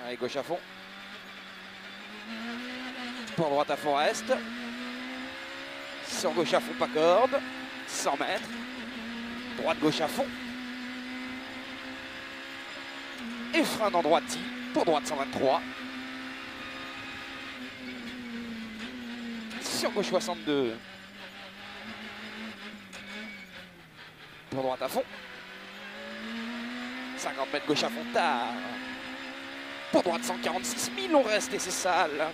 Allez, gauche à fond. Pour droite à fond reste. Sur gauche à fond, pas corde. 100 mètres. Droite gauche à fond. Et frein dans droite, pour droite 123. Sur gauche 62. Pour droite à fond. 50 mètres gauche à fond tard. Pour droite 146 000, on reste et c'est sale.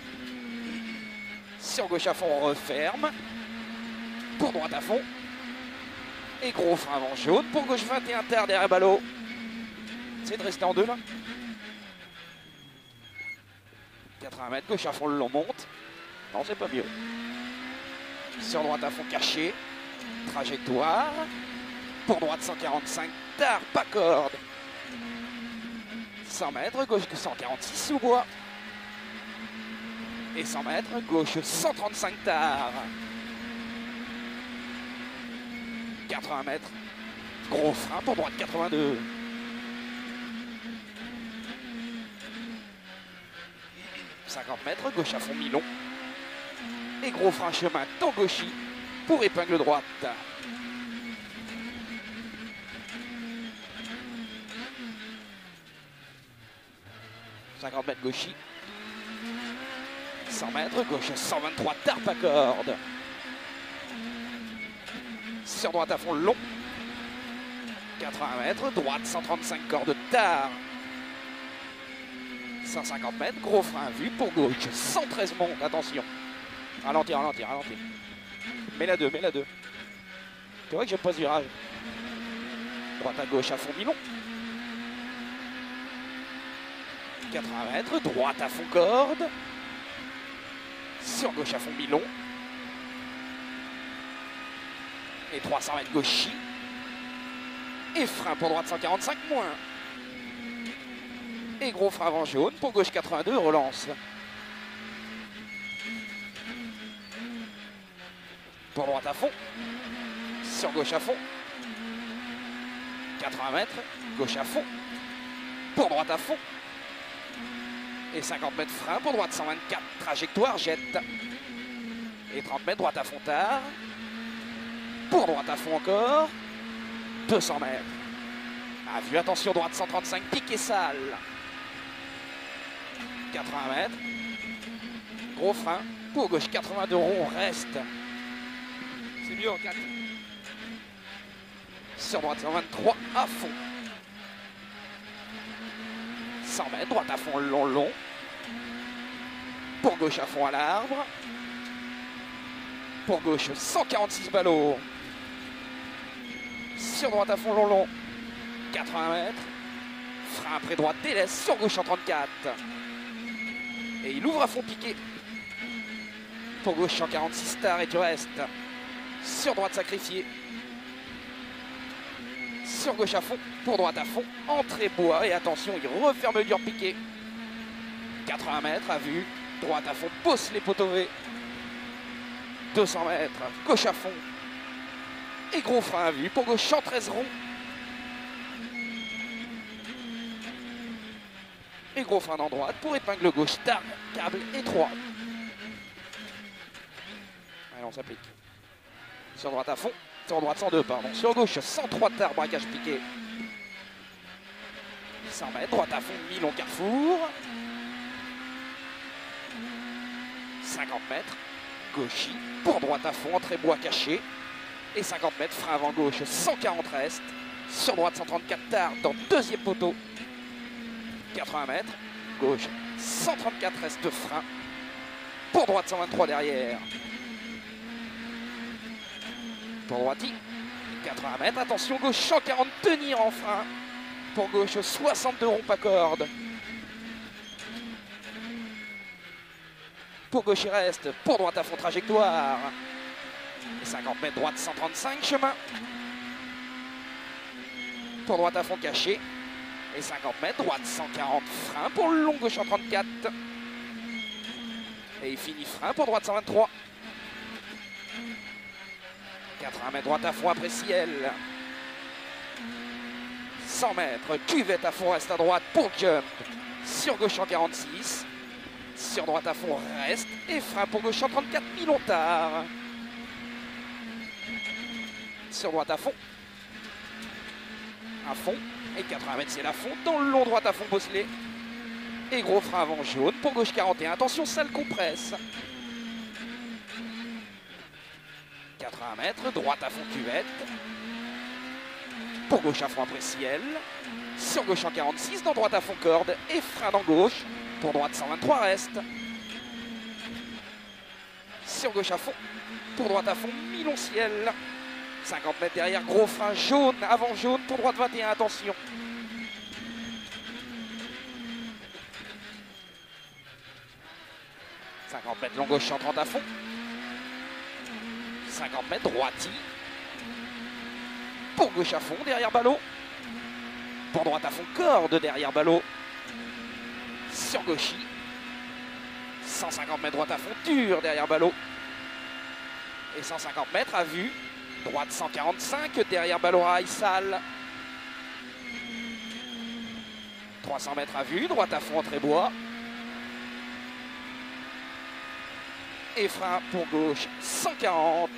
Sur gauche à fond, on referme. Pour droite à fond. Et gros frein avant jaune. Pour gauche 21 tard derrière ballot. C'est de rester en deux là. 80 mètres gauche à fond, le long monte. Non, c'est pas mieux. Sur droite à fond caché. Trajectoire. Pour droite 145 tard, pas corde. 100 mètres, gauche 146 sous bois. Et 100 mètres, gauche 135 tard. 80 mètres, gros frein pour droite 82. « 50 mètres, gauche à fond mi-long. Et gros frein chemin Tangoshi pour épingle droite. » 50 mètres gauchy. 100 mètres, gauche 123 tard, pas corde. Sur droite à fond long. 80 mètres, droite 135 cordes tard. 150 mètres, gros frein vu pour gauche. 113 monte, attention. Ralentir, ralentir, ralentir. Mets la 2, mets la 2. C'est vrai que j'aime pas ce virage. Droite à gauche à fond mi-long. 80 mètres, droite à fond corde. Sur gauche à fond mi-long. Et 300 mètres gauchy. Et frein pour droite 145 moins. Et gros frein avant jaune pour gauche 82, relance. Pour droite à fond. Sur gauche à fond. 80 mètres, gauche à fond. Pour droite à fond. Et 50 mètres frein pour droite 124, trajectoire, jette. Et 30 mètres, droite à fond tard. Pour droite à fond encore. 200 mètres. À vue, attention, droite 135, piqué sale. 80 mètres. Gros frein. Pour gauche 82 rond, reste. C'est mieux en 4. Sur droite 123, à fond. 100 mètres, droite à fond, long, long. Pour gauche à fond à l'arbre. Pour gauche 146 ballots. Sur droite à fond, long, long. 80 mètres. Frein après droite, délaisse. Sur gauche en 34. Et il ouvre à fond piqué. Pour gauche 146 tard et tu restes. Sur droite sacrifié. Sur gauche à fond, pour droite à fond, entrée bois et attention, il referme le dur piqué. 80 mètres à vue, droite à fond, pousse les poteaux V. 200 mètres, gauche à fond. Et gros frein à vue, pour gauche 113 rond. Et gros frein dans droite, pour épingle gauche, tard, câble étroit. Allez, on s'applique. Sur droite à fond. Sur droite 102, pardon. Sur gauche 103 tard, braquage piqué. 100 mètres, droite à fond, mi-long carrefour. 50 mètres, gauchy. Pour droite à fond, entrée bois caché. Et 50 mètres, frein avant gauche, 140 reste. Sur droite 134 tard, dans deuxième poteau. 80 mètres, gauche 134 reste frein. Pour droite 123 derrière. Pour droite, 80 mètres, attention, gauche 140, tenir en frein. Pour gauche, 62 ronds pas corde. Pour gauche, il reste. Pour droite, à fond, trajectoire. Et 50 mètres, droite, 135, chemin. Pour droite, à fond, caché. Et 50 mètres, droite, 140, frein. Pour le long, gauche, en 34. Et il finit frein pour droite, 123. 80 mètres, droite à fond après ciel. 100 mètres, cuvette à fond, reste à droite pour jump. sur gauche en 46, sur droite à fond, reste, et frein pour gauche en 34, mi-long-tard. Sur droite à fond, et 80 mètres c'est la fond, dans le long droite à fond bosselé, et gros frein avant jaune pour gauche 41, attention salle compresse. 80 mètres, droite à fond cuvette, pour gauche à fond après ciel, sur gauche en 46, dans droite à fond corde, et frein dans gauche, pour droite 123 reste. Sur gauche à fond, pour droite à fond, mi-long ciel. 50 mètres derrière, gros frein jaune, avant jaune, pour droite 21, attention. « 50 mètres long gauche 130 à fond. 50 mètres droiti. Pour gauche à fond, derrière ballot. Pour droite à fond, corde derrière ballot. Sur gauchy. 150 mètres droite à fond, dur derrière ballot. Et 150 mètres à vue. Droite 145, derrière ballot rail sale. 300 mètres à vue, droite à fond, entrée bois. Et frein pour gauche 140.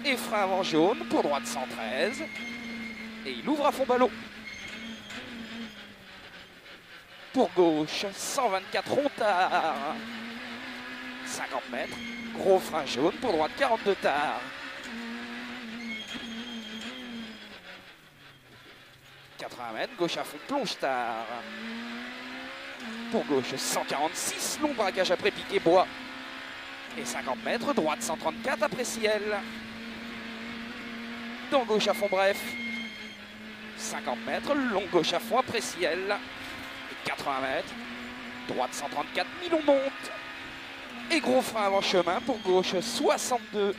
Et frein avant jaune pour droite 113. Et il ouvre à fond ballot. Pour gauche 124 rond-tard. 50 mètres. Gros frein jaune pour droite 42 tard. 80 mètres, gauche à fond, plonge tard. Pour gauche 146, long braquage après piqué bois. Et 50 mètres, droite 134 après ciel. Dans gauche à fond bref. 50 mètres, long gauche à fond après ciel. Et 80 mètres, droite 134, mi-long monte. Et gros frein avant chemin pour gauche 62.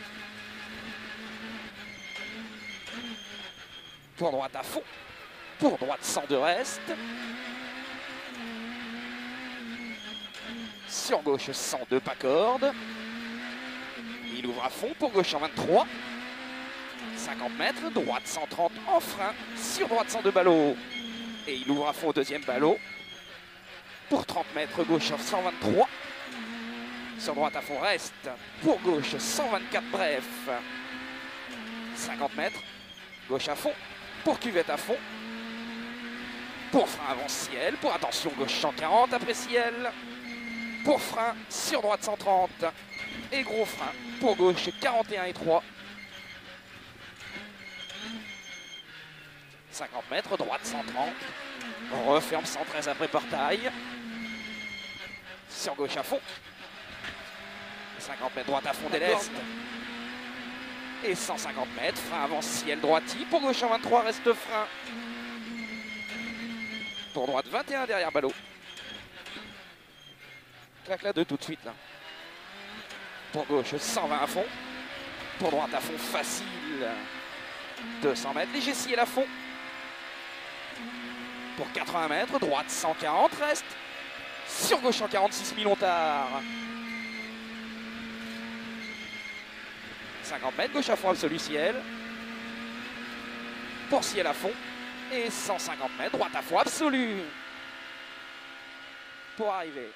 Pour droite à fond. Pour droite 102 reste. Sur gauche 102 pas corde. Il ouvre à fond pour gauche en 23. 50 mètres, droite 130 en frein. Sur droite 102 ballot. Et il ouvre à fond au deuxième ballot. Pour 30 mètres, gauche 123. Sur droite à fond reste. Pour gauche 124 bref. 50 mètres, gauche à fond. Pour cuvette à fond. Pour frein avant ciel, pour attention gauche 140 après ciel. Pour frein sur droite 130. Et gros frein pour gauche 41 et 3. 50 mètres, droite 130. Referme 113 après portail. Sur gauche à fond. 50 mètres, droite à fond déleste. Et 150 mètres, frein avant ciel droiti. Pour gauche en 23, reste frein. Pour droite 21 derrière ballot. Claque la 2 tout de suite là. Pour gauche 120 à fond. Pour droite à fond facile. 200 mètres, léger ciel à fond. Pour 80 mètres, droite 140 reste. Sur gauche en 46 mi-long tard. 50 mètres, gauche à fond absolu ciel. Pour ciel à fond. Et 150 mètres, droite à fond absolu. Pour arriver.